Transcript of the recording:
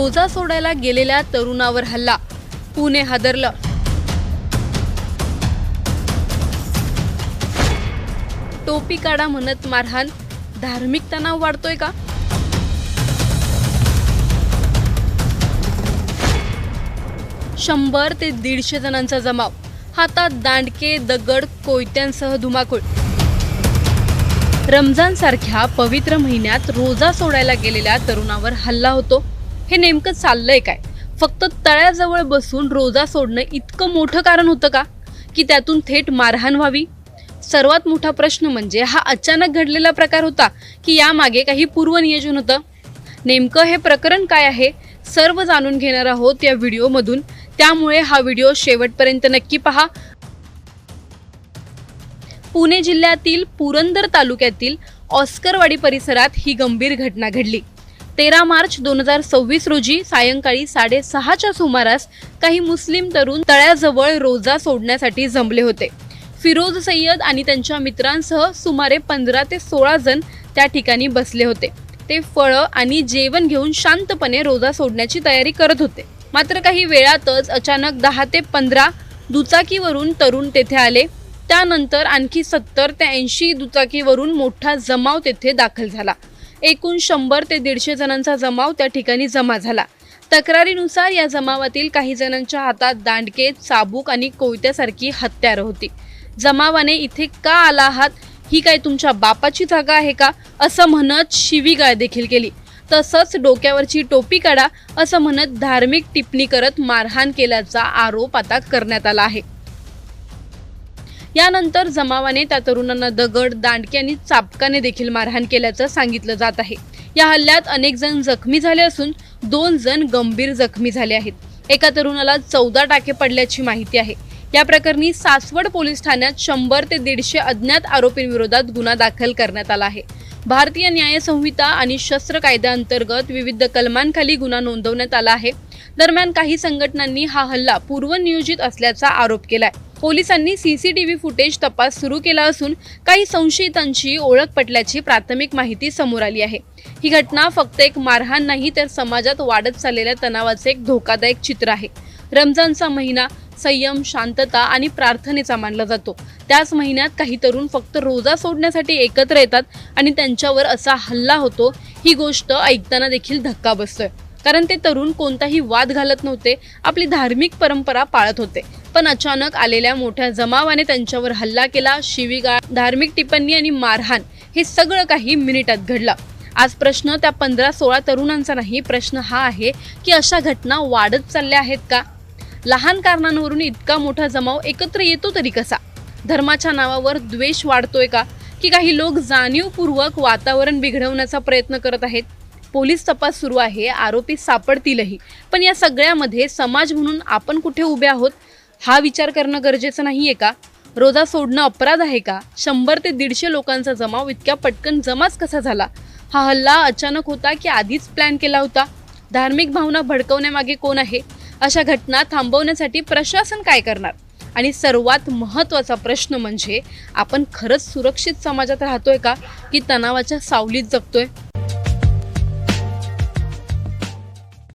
रोजा सोडायला गेलेल्या तरुणावर हल्ला, पुणे हादरलं। टोपी काढा म्हणत मारहाण, धार्मिक तणाव वाढतोय का? शंभर ते 150 जणांचा जमाव, हातात दांडके, दगड, कोयत्यांसह धुमाकूळ। रमजान सारख्या पवित्र महिन्यात रोजा सोडायला गेलेल्या तरुणावर हल्ला होतो। हे नेमकं चाललंय काय? फक्त तळ्याजवळ बसून रोजा सोडणं इतकं मोठं कारण होतं का, की त्यातून थेट मारहाण व्हावी? सर्वात मोठा प्रश्न म्हणजे हा अचानक घडलेला प्रकार होता, की यामागे काही पूर्वनियोजन होतं? नेमकं हे प्रकरण काय आहे सर्व जाणून घेणार आहोत या व्हिडिओमधून, त्यामुळे हा व्हिडिओ शेवटपर्यंत नक्की पहा। पुणे जिल्ह्यातील पुरंदर तालुक्यातील ऑस्करवाडी परिसरात ही गंभीर घटना घडली। 13 मार्च 2026 रोजी सायंकाळी 6:30च्या सुमारास काही मुस्लिम तरुण तळ्याजवळ रोजा सोडण्यासाठी जमले होते। फिरोज सय्यद आणि त्यांच्या मित्रांसह सुमारे 15 ते 16 जण त्या ठिकाणी बसले होते। ते फळं आणि जेवण घेऊन शांतपणे रोजा सोडण्याची तयारी करत होते। मात्र काही वेळातच अचानक 10 ते 15 दुचाकीवरून तरुण तेथे आले। त्यानंतर आणखी 70 ते 80 दुचाकीवरून मोठा जमाव तेथे दाखल झाला। एकूण 100 ते 150 जणांचा जमाव त्या ठिकाणी जमा झाला। तक्रारीनुसार या जमावातील काही जणांच्या हातात दांडके, चाबूक आणि कोयत्यासारखी हत्यारं होती। जमावाने इथे का आला आहात, ही काय तुमच्या बापाची जागा आहे का, असं म्हणत शिवीगाळ देखील केली। तसंच डोक्यावरची टोपी काढा असं म्हणत धार्मिक टिप्पणी करत मारहाण केल्याचा आरोप आता करण्यात आला आहे। यानंतर जमावाने त्या तरुणांना दगड, दांडके आणि चाबकाने देखील मारहाण केल्याचं सांगितलं जात आहे। या हल्ल्यात अनेक जण जखमी झाले असून 2 जण गंभीर जखमी झाले आहेत। एका तरुणाला 14 टाके पडल्याची माहिती आहे। या प्रकरणी सासवड पोलीस ठाण्यात 100 ते 150 अज्ञात आरोपींविरोधात गुन्हा दाखल करण्यात आला आहे। भारतीय न्याय संहिता आणि शस्त्र कायद्याअंतर्गत विविध कलमांखाली गुन्हा नोंदवण्यात आला आहे। दरम्यान काही संघटनांनी हा हल्ला पूर्वनियोजित असल्याचा आरोप केलाय। पोलिसांनी सीसीटीव्ही फुटेज तपास सुरू केला असून काही संशयितांची ओळख पटल्याची प्राथमिक माहिती समोर आली आहे। ही घटना फक्त एक मारहाण नाही, तर समाजात वाढत चाललेल्या तणावाचे एक धोकादायक चित्र आहे। रमजानचा महिना संयम, शांतता आणि प्रार्थनेचा मानला जातो। त्याच महिन्यात काही तरुण फक्त रोजा सोडण्यासाठी एकत्र येतात आणि त्यांच्यावर असा हल्ला होतो। ही गोष्ट ऐकताना देखील धक्का बसतोय, कारण ते तरुण कोणताही वाद घालत नव्हते, आपली धार्मिक परंपरा पाळत होते। पण अचानक आलेल्या मोठ्या जमावाने त्यांच्यावर हल्ला केला। शिवीगाळ, धार्मिक टिप्पणी आणि मारहाण हे सगळं काही मिनिटात घडलं। आज प्रश्न त्या 15-16 तरुणांचा नाही, प्रश्न हा आहे की अशा घटना वाढत चालल्या आहेत का? लहान कारणांवरून इतका मोठा जमाव एकत्र येतो तरी कसा? धर्माच्या नावावर द्वेष वाढतोय का, की काही लोक जाणीवपूर्वक वातावरण बिघडवण्याचा प्रयत्न करत आहेत? पोलीस तपास सुरू आहे, आरोपी सापडतीलही, पण या सगळ्यामध्ये समाज म्हणून आपण कुठे उभे आहोत हा विचार करणं गरजेचं नाहीये का? रोजा सोडणं अपराध आहे का? 100 ते 150 लोकांचा जमाव इतक्या पटकन जमाच कसा झाला? हा हल्ला अचानक होता की आधीच प्लॅन केला होता? धार्मिक भावना भडकवण्यामागे कोण आहे? अशा घटना थांबवण्यासाठी प्रशासन काय करणार? आणि सर्वात महत्त्वाचा प्रश्न म्हणजे आपण खरंच सुरक्षित समाजात राहतोय का, की तणावाच्या सावलीत जगतोय?